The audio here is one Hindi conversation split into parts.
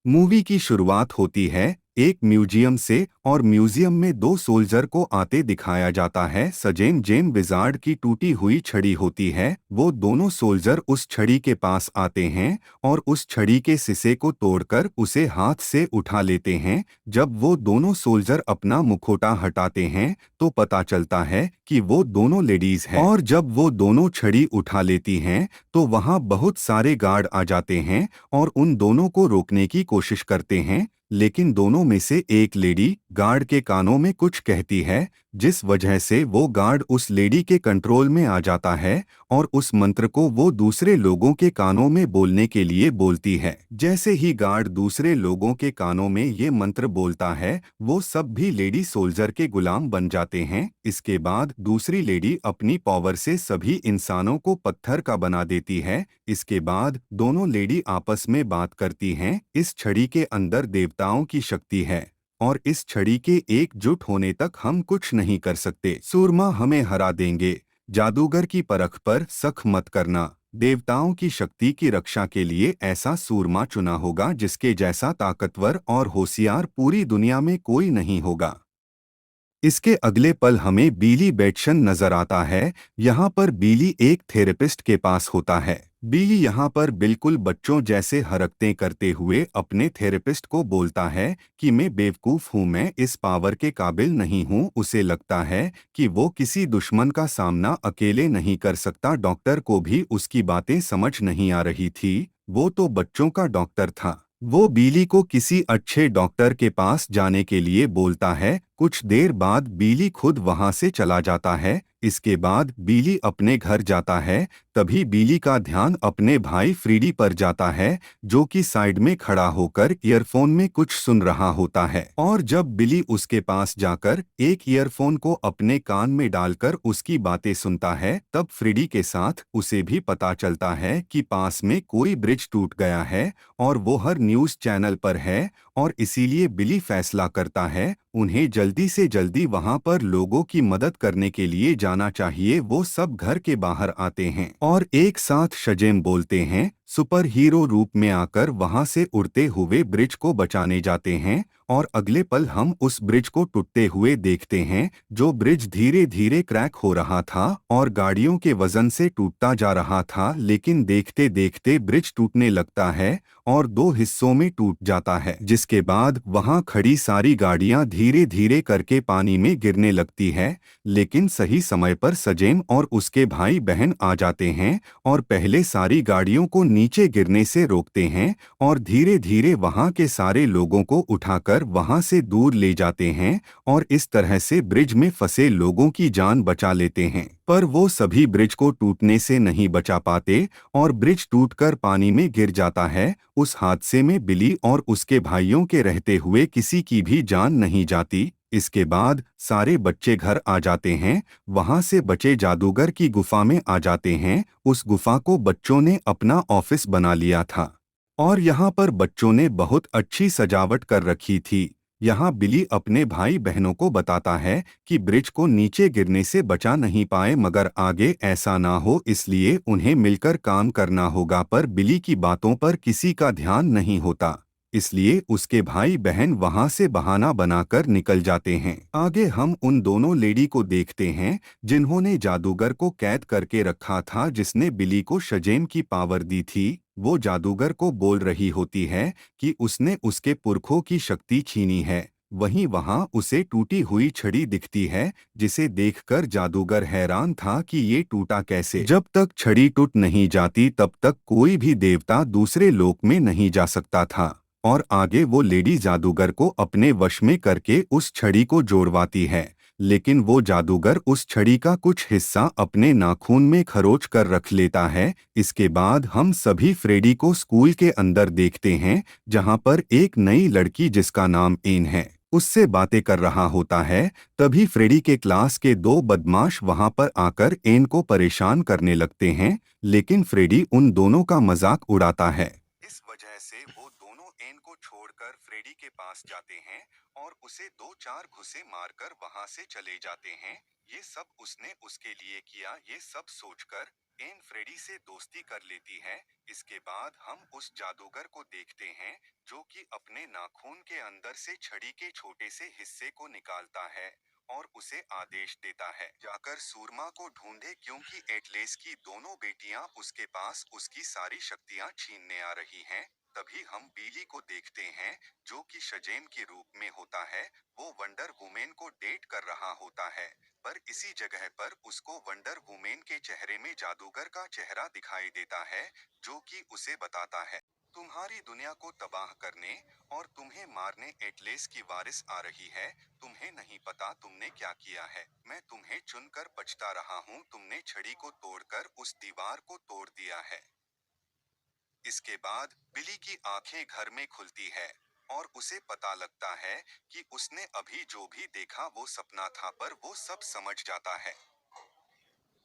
मूवी की शुरुआत होती है एक म्यूजियम से और म्यूजियम में दो सोल्जर को आते दिखाया जाता है। सजेम जेम विजार्ड की टूटी हुई छड़ी होती है। वो दोनों सोल्जर उस छड़ी के पास आते हैं और उस छड़ी के सिसे को तोड़कर उसे हाथ से उठा लेते हैं। जब वो दोनों सोल्जर अपना मुखौटा हटाते हैं तो पता चलता है कि वो दोनों लेडीज हैं। और जब वो दोनों छड़ी उठा लेती हैं तो वहाँ बहुत सारे गार्ड आ जाते हैं और उन दोनों को रोकने की कोशिश करते हैं, लेकिन दोनों में से एक लेडी गार्ड के कानों में कुछ कहती है, जिस वजह से वो गार्ड उस लेडी के कंट्रोल में आ जाता है और उस मंत्र को वो दूसरे लोगों के कानों में बोलने के लिए बोलती है। जैसे ही गार्ड दूसरे लोगों के कानों में ये मंत्र बोलता है, वो सब भी लेडी सोल्जर के गुलाम बन जाते हैं। इसके बाद दूसरी लेडी अपनी पावर से सभी इंसानों को पत्थर का बना देती है। इसके बाद दोनों लेडी आपस में बात करती हैं। इस छड़ी के अंदर देवताओं की शक्ति है और इस छड़ी के एकजुट होने तक हम कुछ नहीं कर सकते। सूरमा हमें हरा देंगे। जादूगर की परख पर शक मत करना। देवताओं की शक्ति की रक्षा के लिए ऐसा सूरमा चुना होगा जिसके जैसा ताकतवर और होशियार पूरी दुनिया में कोई नहीं होगा। इसके अगले पल हमें बिली बेटशन नजर आता है। यहाँ पर बिली एक थेरेपिस्ट के पास होता है। बिली यहाँ पर बिल्कुल बच्चों जैसे हरकतें करते हुए अपने थेरेपिस्ट को बोलता है कि मैं बेवकूफ़ हूँ, मैं इस पावर के काबिल नहीं हूँ। उसे लगता है कि वो किसी दुश्मन का सामना अकेले नहीं कर सकता। डॉक्टर को भी उसकी बातें समझ नहीं आ रही थी। वो तो बच्चों का डॉक्टर था। वो बिली को किसी अच्छे डॉक्टर के पास जाने के लिए बोलता है। कुछ देर बाद बिली खुद वहां से चला जाता है। इसके बाद बिली अपने घर जाता है। तभी बिली का ध्यान अपने भाई फ्रीडी पर जाता है, जो कि साइड में खड़ा होकर ईयरफोन में कुछ सुन रहा होता है। और जब बिली उसके पास जाकर एक ईयरफोन को अपने कान में डालकर उसकी बातें सुनता है, तब फ्रीडी के साथ उसे भी पता चलता है कि पास में कोई ब्रिज टूट गया है और वो हर न्यूज़ चैनल पर है। और इसीलिए बिली फैसला करता है उन्हें जल्दी से जल्दी वहां पर लोगों की मदद करने के लिए जाना चाहिए। वो सब घर के बाहर आते हैं और एक साथ शजेम बोलते हैं, सुपर हीरो रूप में आकर वहां से उड़ते हुए ब्रिज को बचाने जाते हैं। और अगले पल हम उस ब्रिज को टूटते हुए देखते हैं। जो ब्रिज धीरे धीरे क्रैक हो रहा था और गाड़ियों के वजन से टूटता जा रहा था, लेकिन देखते देखते ब्रिज टूटने लगता है और दो हिस्सों में टूट जाता है। जिसके बाद वहां खड़ी सारी गाड़ियां धीरे धीरे करके पानी में गिरने लगती है। लेकिन सही समय पर सजेम और उसके भाई बहन आ जाते हैं और पहले सारी गाड़ियों को नीचे गिरने से रोकते हैं और धीरे धीरे वहां के सारे लोगों को उठाकर वहां से दूर ले जाते हैं और इस तरह से ब्रिज में फंसे लोगों की जान बचा लेते हैं। पर वो सभी ब्रिज को टूटने से नहीं बचा पाते और ब्रिज टूटकर पानी में गिर जाता है। उस हादसे में बिली और उसके भाइयों के रहते हुए किसी की भी जान नहीं जाती। इसके बाद सारे बच्चे घर आ जाते हैं। वहां से बचे जादूगर की गुफा में आ जाते हैं। उस गुफा को बच्चों ने अपना ऑफिस बना लिया था और यहाँ पर बच्चों ने बहुत अच्छी सजावट कर रखी थी। यहाँ बिली अपने भाई बहनों को बताता है कि ब्रिज को नीचे गिरने से बचा नहीं पाए, मगर आगे ऐसा ना हो इसलिए उन्हें मिलकर काम करना होगा। पर बिली की बातों पर किसी का ध्यान नहीं होता, इसलिए उसके भाई बहन वहां से बहाना बनाकर निकल जाते हैं। आगे हम उन दोनों लेडी को देखते हैं जिन्होंने जादूगर को कैद करके रखा था, जिसने बिली को शजेम की पावर दी थी। वो जादूगर को बोल रही होती है कि उसने उसके पुरखों की शक्ति छीनी है। वहीं वहां उसे टूटी हुई छड़ी दिखती है, जिसे देखकर जादूगर हैरान था कि ये टूटा कैसे। जब तक छड़ी टूट नहीं जाती तब तक कोई भी देवता दूसरे लोक में नहीं जा सकता था। और आगे वो लेडी जादूगर को अपने वश में करके उस छड़ी को जोड़वाती है, लेकिन वो जादूगर उस छड़ी का कुछ हिस्सा अपने नाखून में खरोच कर रख लेता है। इसके बाद हम सभी फ्रेडी को स्कूल के अंदर देखते हैं, जहां पर एक नई लड़की जिसका नाम एन है उससे बातें कर रहा होता है। तभी फ्रेडी के क्लास के दो बदमाश वहां पर आकर एन को परेशान करने लगते हैं, लेकिन फ्रेडी उन दोनों का मजाक उड़ाता है। इस वजह से वो दोनों एन को छोड़कर फ्रेडी के पास जाते हैं और उसे दो चार घुसे मारकर वहां से चले जाते हैं। ये सब उसने उसके लिए किया, ये सब सोचकर एन फ्रेडी से दोस्ती कर लेती है। इसके बाद हम उस जादूगर को देखते हैं जो कि अपने नाखून के अंदर से छड़ी के छोटे से हिस्से को निकालता है और उसे आदेश देता है जाकर सूरमा को ढूंढे क्योंकि एटलेस की दोनों बेटियां उसके पास उसकी सारी शक्तियां छीनने आ रही हैं। तभी हम बिली को देखते हैं जो कि शजेन के रूप में होता है। वो वंडर वुमेन को डेट कर रहा होता है पर इसी जगह पर उसको वंडर वुमेन के चेहरे में जादूगर का चेहरा दिखाई देता है जो कि उसे बताता है तुम्हारी दुनिया को तबाह करने और तुम्हें मारने एटलेस की वारिस आ रही है। तुम्हें नहीं पता तुमने क्या किया है। मैं तुम्हें चुनकर पछता रहा हूँ। तुमने छड़ी को तोड़कर उस दीवार को तोड़ दिया है। इसके बाद बिली की आंखें घर में खुलती है और उसे पता लगता है कि उसने अभी जो भी देखा वो सपना था पर वो सब समझ जाता है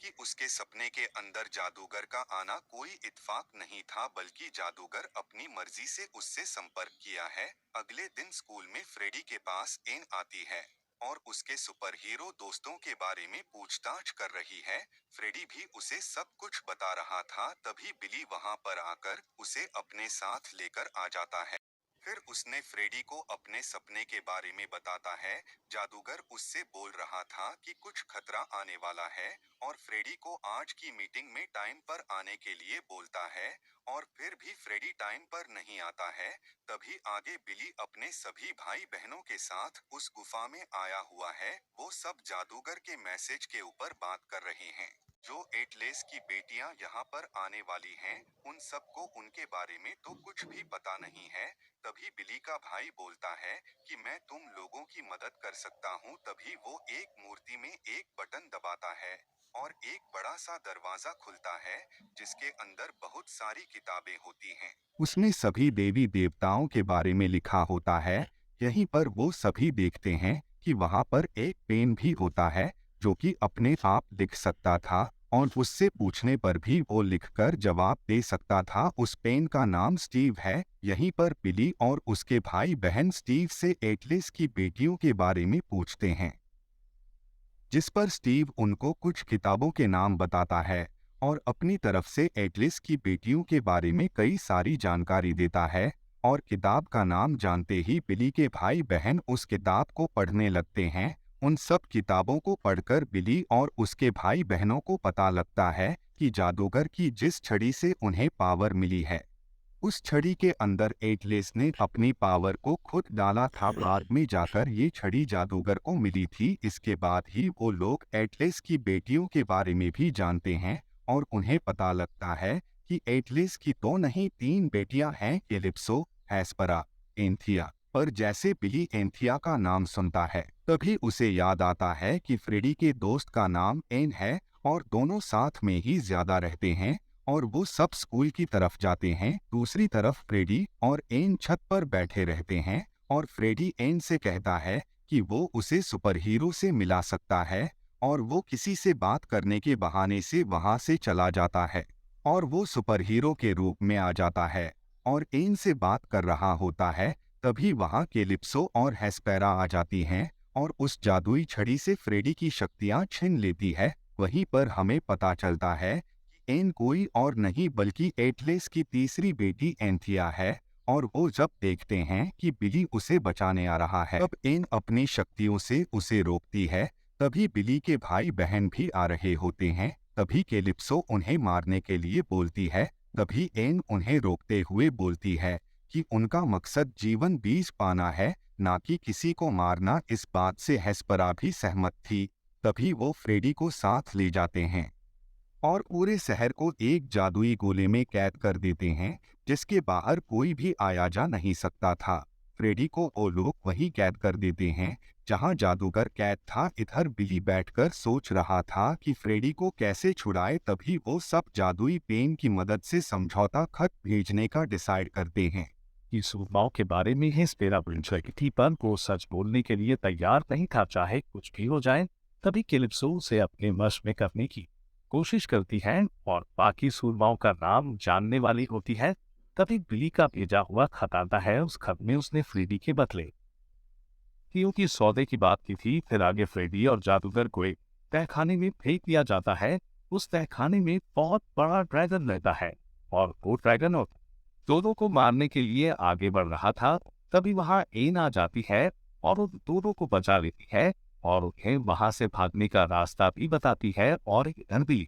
कि उसके सपने के अंदर जादूगर का आना कोई इत्तेफाक नहीं था बल्कि जादूगर अपनी मर्जी से उससे संपर्क किया है। अगले दिन स्कूल में फ्रेडी के पास एन आती है और उसके सुपर हीरो दोस्तों के बारे में पूछताछ कर रही है। फ्रेडी भी उसे सब कुछ बता रहा था तभी बिली वहां पर आकर उसे अपने साथ लेकर आ जाता है। फिर उसने फ्रेडी को अपने सपने के बारे में बताता है। जादूगर उससे बोल रहा था कि कुछ खतरा आने वाला है और फ्रेडी को आज की मीटिंग में टाइम पर आने के लिए बोलता है और फिर भी फ्रेडी टाइम पर नहीं आता है। तभी आगे बिली अपने सभी भाई बहनों के साथ उस गुफा में आया हुआ है। वो सब जादूगर के मैसेज के ऊपर बात कर रहे हैं। जो एटलेस की बेटियां यहाँ पर आने वाली हैं, उन सबको उनके बारे में तो कुछ भी पता नहीं है। तभी बिली का भाई बोलता है कि मैं तुम लोगों की मदद कर सकता हूँ। तभी वो एक मूर्ति में एक बटन दबाता है और एक बड़ा सा दरवाजा खुलता है जिसके अंदर बहुत सारी किताबें होती हैं। उसमें सभी देवी देवताओं के बारे में लिखा होता है। यहीं पर वो सभी देखते हैं कि वहाँ पर एक पेन भी होता है जो कि अपने आप लिख सकता था और उससे पूछने पर भी वो लिखकर जवाब दे सकता था। उस पेन का नाम स्टीव है। यहीं पर बिली और उसके भाई बहन स्टीव से एटलेस की बेटियों के बारे में पूछते हैं जिस पर स्टीव उनको कुछ किताबों के नाम बताता है और अपनी तरफ से एटलेस की बेटियों के बारे में कई सारी जानकारी देता है। और किताब का नाम जानते ही बिली के भाई बहन उस किताब को पढ़ने लगते हैं। उन सब किताबों को पढ़कर बिली और उसके भाई बहनों को पता लगता है कि जादूगर की जिस छड़ी से उन्हें पावर मिली है उस छड़ी के अंदर एटलेस ने अपनी पावर को खुद डाला था। बाद में जाकर ये छड़ी जादूगर को मिली थी। इसके बाद ही वो लोग एटलेस की बेटियों के बारे में भी जानते हैं और उन्हें पता लगता है कि एटलेस की तो नहीं 3 बेटियां हैं, कैलिप्सो, हेस्परा, एंथिया। पर जैसे बिली एंथिया का नाम सुनता है तभी उसे याद आता है कि फ्रेडी के दोस्त का नाम एन है और दोनों साथ में ही ज्यादा रहते हैं और वो सब स्कूल की तरफ जाते हैं। दूसरी तरफ फ्रेडी और एन छत पर बैठे रहते हैं और फ्रेडी एन से कहता है कि वो उसे सुपर हीरो से मिला सकता है और वो किसी से बात करने के बहाने से वहां से चला जाता है और वो सुपर हीरो के रूप में आ जाता है और एन से बात कर रहा होता है। तभी वहां कैलिप्सो और हेस्पेरा आ जाती हैं और उस जादुई छड़ी से फ्रेडी की शक्तियां छीन लेती है। वहीं पर हमें पता चलता है एन कोई और नहीं बल्कि एटलेस की तीसरी बेटी एंथिया है और वो जब देखते हैं कि बिली उसे बचाने आ रहा है तब एन अपनी शक्तियों से उसे रोकती है। तभी बिली के भाई बहन भी आ रहे होते हैं। तभी कैलिप्सो उन्हें मारने के लिए बोलती है। तभी एन उन्हें रोकते हुए बोलती है कि उनका मकसद जीवन बीज पाना है, ना कि किसी को मारना। इस बात से हेस्परा भी सहमत थी। तभी वो फ्रेडी को साथ ले जाते हैं और पूरे शहर को एक जादुई गोले में कैद कर देते हैं जिसके बाहर कोई भी आया जा नहीं सकता था। फ्रेडी को वो लोग वहीं कैद कर देते हैं जहां जादूगर कैद था। इधर बिली बैठकर सोच रहा था कि फ्रेडी को कैसे छुड़ाए। तभी वो सब जादुई पेन की मदद से समझौता खत भेजने का डिसाइड करते हैं। इस उपमाओं के बारे में हेस्पेरा प्रिंसिपल को सच बोलने के लिए तैयार नहीं था, चाहे कुछ भी हो जाए। तभी कैलिप्सो उसे अपने वश में करने की कोशिश करती है और बाकी सूरमाओं का नाम जानने वाली होती है। तभी बिली का भेजा हुआ खत आता है। उस खत में उसने फ्रेडी के बदले क्योंकि सौदे की बात की थी। फिर आगे फ्रेडी और जादूगर को एक तहखाने में फेंक दिया जाता है। उस तहखाने में बहुत बड़ा ड्रैगन रहता है और वो ड्रैगन और दोनों को मारने के लिए आगे बढ़ रहा था। तभी वहां एन आ जाती है और उन दोनों को बचा लेती है और उन्हें वहां से भागने का रास्ता भी बताती है। और इधर भी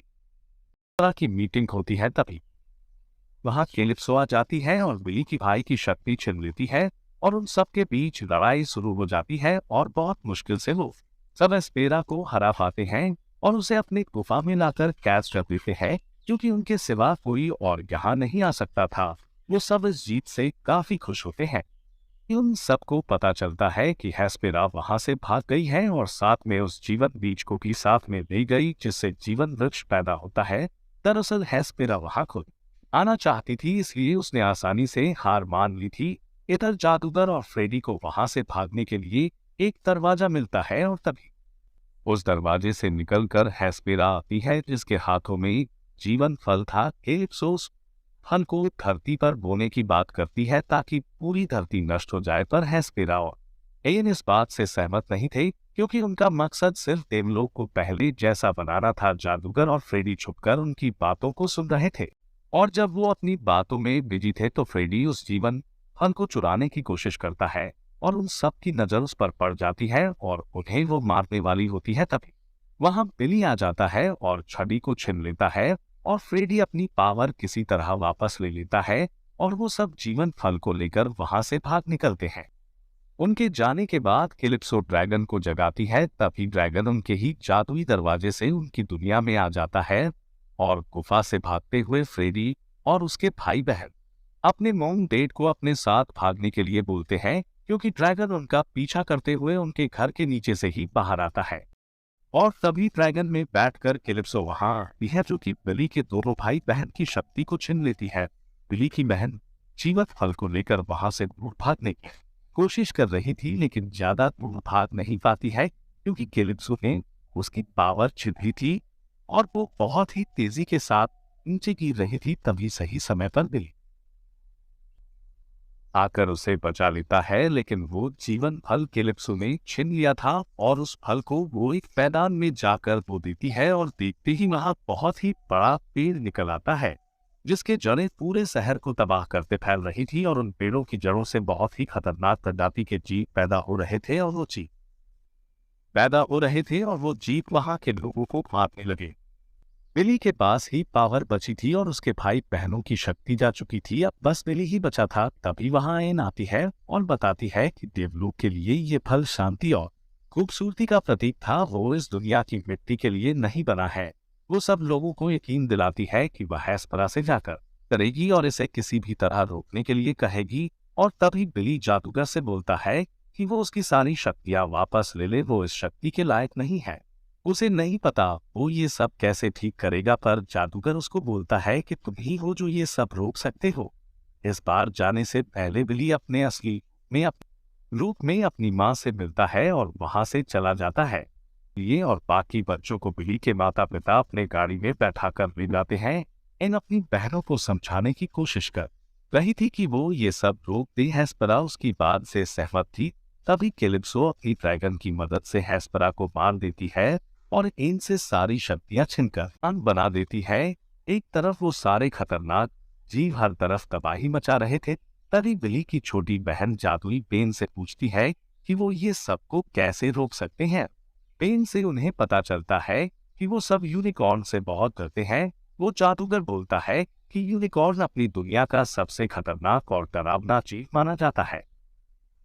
तरह की मीटिंग होती है। तभी वहां कैलिप्सो आ जाती है और बिली की भाई की शक्ति छीन लेती है और उन सब के बीच लड़ाई शुरू हो जाती है और बहुत मुश्किल से वो सब एस्पेरा को हरा पाते हैं और उसे अपनी गुफा में लाकर कैद कर देते हैं, क्योंकि उनके सिवा कोई और यहाँ नहीं आ सकता था। वो सब इस जीत से काफी खुश होते हैं। उन सबको पता चलता है कि हेस्पेरा वहां से भाग गई है और साथ में उस जीवन बीज को भी साथ में ले गई, जिससे जीवन वृक्ष पैदा होता है। दरअसल हेस्पेरा वहां खुद आना चाहती थी, इसलिए उसने आसानी से हार मान ली थी। इधर जादूगर और फ्रेडी को वहां से भागने के लिए एक दरवाजा मिलता है और तभी उस दरवाजे से निकलकर हेस्पेरा आती है, जिसके हाथों में जीवन फल था। कैलिप्सोस फल को धरती पर बोने की बात करती है ताकि पूरी धरती नष्ट हो जाए, पर हेस्पेरा और एन इस बात से सहमत नहीं थे, क्योंकि उनका मकसद सिर्फ देवलोक को पहले जैसा बनाना था। जादूगर और फ्रेडी छुपकर उनकी बातों को सुन रहे थे और जब वो अपनी बातों में बिजी थे तो फ्रेडी उस जीवन फल को चुराने की कोशिश करता है और उन सब की नजर उस पर पड़ जाती है और उन्हें वो मारने वाली होती है। तभी वहां बिली आ जाता है और छड़ी को छीन लेता है और फ्रेडी अपनी पावर किसी तरह वापस ले लेता है और वो सब जीवन फल को लेकर वहां से भाग निकलते हैं। उनके जाने के बाद कैलिप्सो ड्रैगन को जगाती है। तभी ड्रैगन उनके ही जादुई दरवाजे से उनकी दुनिया में आ जाता है और गुफा से भागते हुए फ्रेडी और उसके भाई बहन अपने मॉम डेड को अपने साथ भागने के लिए बोलते हैं, क्योंकि ड्रैगन उनका पीछा करते हुए उनके घर के नीचे से ही बाहर आता है। और तभी ड्रैगन में बैठकर कैलिप्सो वहां आती है, जो कि बिली के दोनों भाई बहन की शक्ति को छीन लेती है। बिली की बहन जीवन फल को लेकर वहां से दूर भागने की कोशिश कर रही थी, लेकिन ज्यादा दूर भाग नहीं पाती है, क्योंकि कैलिप्सो ने उसकी पावर छीन ली थी और वो बहुत ही तेजी के साथ नीचे गिर रही थी। तभी सही समय पर बिली आकर उसे बचा लेता है, लेकिन वो जीवन फल कैलिप्सो ने छीन लिया था और उस फल को वो एक मैदान में जाकर बो देती है और देखते ही वहां बहुत ही बड़ा पेड़ निकल आता है, जिसके जड़ें पूरे शहर को तबाह करते फैल रही थी और उन पेड़ों की जड़ों से बहुत ही खतरनाक प्रजाति के जीव पैदा हो रहे थे और वो जीव वहां के लोगों को मारने लगे। बिली के पास ही पावर बची थी और उसके भाई बहनों की शक्ति जा चुकी थी। अब बस बिली ही बचा था। तभी वहां एन आती है और बताती है कि देवलोक के लिए ये फल शांति और खूबसूरती का प्रतीक था, वो इस दुनिया की मिट्टी के लिए नहीं बना है। वो सब लोगों को यकीन दिलाती है कि वह हेस्पेरा से जाकर करेगी और इसे किसी भी तरह रोकने के लिए कहेगी। और तभी बिली जादूगर से बोलता है कि वो उसकी सारी शक्तियां वापस ले ले, वो इस शक्ति के लायक नहीं है। उसे नहीं पता वो ये सब कैसे ठीक करेगा, पर जादूगर उसको बोलता है कि तुम ही हो जो ये सब रोक सकते हो। इस बार जाने से पहले बिली अपने असली रूप में अपनी माँ से मिलता है और वहां से चला जाता है। ये और बाकी बच्चों को बिली के माता पिता अपने गाड़ी में बैठा कर ले जाते हैं। इन अपनी बहनों को समझाने की कोशिश कर रही थी कि वो ये सब रोक दे। हेस्पेरा उसकी बात से सहमत थी। तभी कैलिप्सो अपनी ड्रैगन की मदद से हेस्पेरा को मार देती है और इनसे सारी शक्तियां छीनकर अंग बना देती है। एक तरफ वो सारे खतरनाक जीव हर तरफ तबाही मचा रहे थे। तभी बिली की छोटी बहन जादुई पेन से पूछती है कि वो ये सबको कैसे रोक सकते हैं। पेन से उन्हें पता चलता है कि वो सब यूनिकॉर्न से बहुत डरते हैं। वो जादूगर बोलता है कि यूनिकॉर्न अपनी दुनिया का सबसे खतरनाक और डरावना जीव माना जाता है,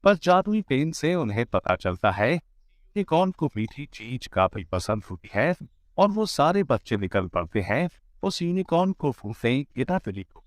पर जादुई पेन से उन्हें पता चलता है यूनिकॉर्न को मीठी चीज काफी पसंद होती है और वो सारे बच्चे निकल पड़ते हैं उस यूनिकॉर्न को फूंकने। बिली को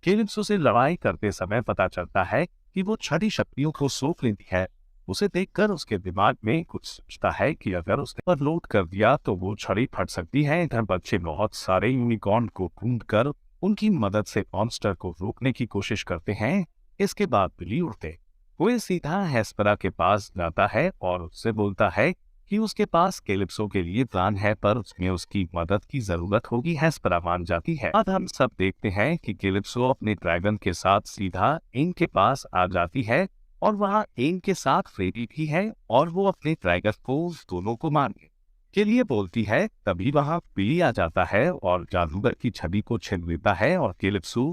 कैलिप्सो से लड़ाई करते समय पता चलता है कि वो छठी शक्तियों को सोख लेती है। उसे देखकर उसके दिमाग में कुछ सोचता है कि अगर उसने पर लोड कर दिया तो वो छड़ी फट सकती है। इधर बच्चे बहुत सारे यूनिकॉर्न को ढूंढकर उनकी मदद से मॉन्स्टर को रोकने की कोशिश करते हैं। इसके बाद बिली उड़ते हुए सीधा हेस्पेरा के पास जाता है और उससे बोलता है कि उसके पास कैलिप्सो के लिए प्लान है, पर उसमें उसकी मदद की जरूरत होगी। हेस्पेरा मान जाती है। अब हम सब देखते हैं कि कैलिप्सो अपने ड्रैगन के साथ सीधा एन के पास आ जाती है और वहां एन के साथ फ्रेडी भी है और वो अपने ड्रैगन को दोनों को मारने के लिए बोलती है, तभी वहां बिली आ जाता है और जादूगर की छवि को छीन लेता है और कैलिप्सो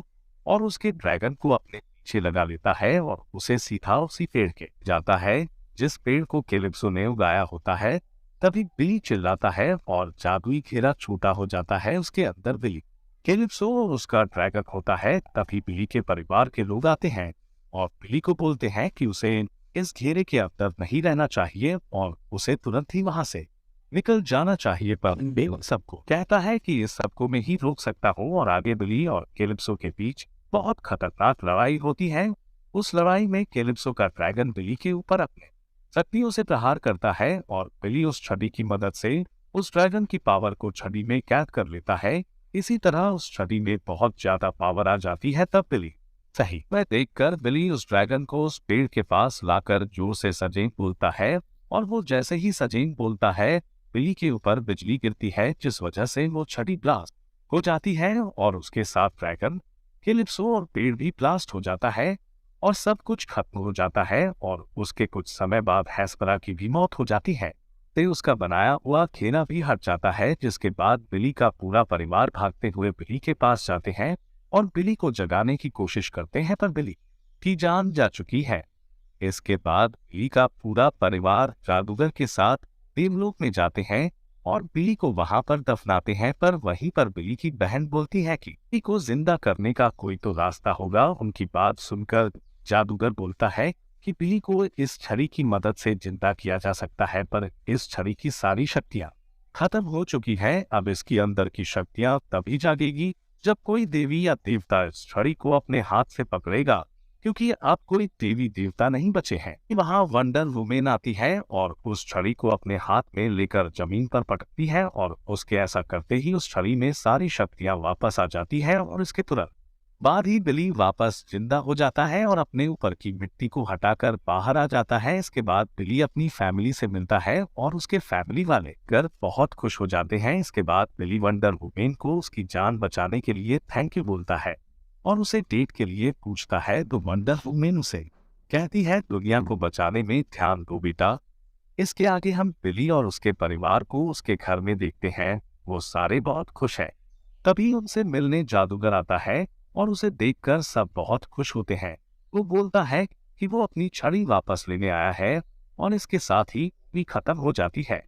और उसके ड्रैगन को अपने पीछे लगा लेता है और उसे सीधा उसी पेड़ के जाता है जिस पेड़ को कैलिप्सो ने उगाया होता है। तभी बिली चिल्लाता है और जादुई घेरा छोटा हो जाता है उसके अंदर बिली, कैलिप्सो और उसका ड्रैगन होता है। तभी बिली के परिवार के लोग आते हैं और बिली को बोलते हैं कि उसे इस घेरे के अंदर नहीं रहना चाहिए और उसे तुरंत ही वहां से निकल जाना चाहिए। पर बिली सबको कहता है कि इस सबको मैं ही रोक सकता हूँ और आगे बिली और कैलिप्सो के बीच बहुत खतरनाक लड़ाई होती है। उस लड़ाई में कैलिप्सो का ड्रैगन बिली के ऊपर अपने शक्तियों से प्रहार करता है और बिली उस छड़ी की मदद से उस ड्रैगन की पावर को छड़ी में कैद कर लेता है। इसी तरह उस छड़ी में बहुत ज्यादा पावर आ जाती है। तब बिली सही वह देखकर बिली उस ड्रैगन को उस पेड़ के पास लाकर जोर से सजेन बोलता है और वो जैसे ही सजेन बोलता है बिली के ऊपर बिजली गिरती है जिस वजह से वो छड़ी ब्लास्ट हो जाती है और उसके साथ ड्रैगन, कैलिप्सो और पेड़ भी ब्लास्ट हो जाता है और सब कुछ खत्म हो जाता है। और उसके कुछ समय बाद हेस्परा की भी मौत हो जाती है तो उसका बनाया हुआ घेरा भी हट जाता है, जिसके बाद बिली का पूरा परिवार भागते हुए बिली के पास जाते हैं और बिली को जगाने की कोशिश करते हैं पर बिली की जान जा चुकी है। इसके बाद बिली का पूरा परिवार जादूगर के साथ देवलोक में जाते हैं और बिली को वहां पर दफनाते हैं। पर वहीं पर बिली की बहन बोलती है कि बिली को जिंदा करने का कोई तो रास्ता होगा। उनकी बात सुनकर जादूगर बोलता है कि बिली को इस छड़ी की मदद से जिंदा किया जा सकता है, पर इस छड़ी की सारी शक्तियां खत्म हो चुकी है। अब इसके अंदर की शक्तियां तभी जागेगी जब कोई देवी या देवता इस छड़ी को अपने हाथ से पकड़ेगा, क्योंकि अब कोई देवी देवता नहीं बचे हैं। वहां वंडर वुमेन आती है और उस छड़ी को अपने हाथ में लेकर जमीन पर पटकती है और उसके ऐसा करते ही उस छड़ी में सारी शक्तियां वापस आ जाती है और इसके तुरंत बाद ही बिली वापस जिंदा हो जाता है और अपने ऊपर की मिट्टी को हटाकर बाहर आ जाता है। इसके बाद बिली अपनी फैमिली से मिलता है और उसके फैमिली वाले घर बहुत खुश हो जाते हैं। इसके बाद बिली वंडर वुमेन को उसकी जान बचाने के लिए थैंक यू बोलता है और उसे डेट के लिए पूछता है तो वंडर वुमेन उसे कहती है, दुनिया को बचाने में ध्यान दो बेटा। इसके आगे हम बिली और उसके परिवार को उसके घर में देखते हैं। वो सारे बहुत खुश हैं। तभी उनसे मिलने जादूगर आता है और उसे देखकर सब बहुत खुश होते हैं। वो बोलता है कि वो अपनी छड़ी वापस लेने आया है और इसके साथ ही भी खत्म हो जाती है।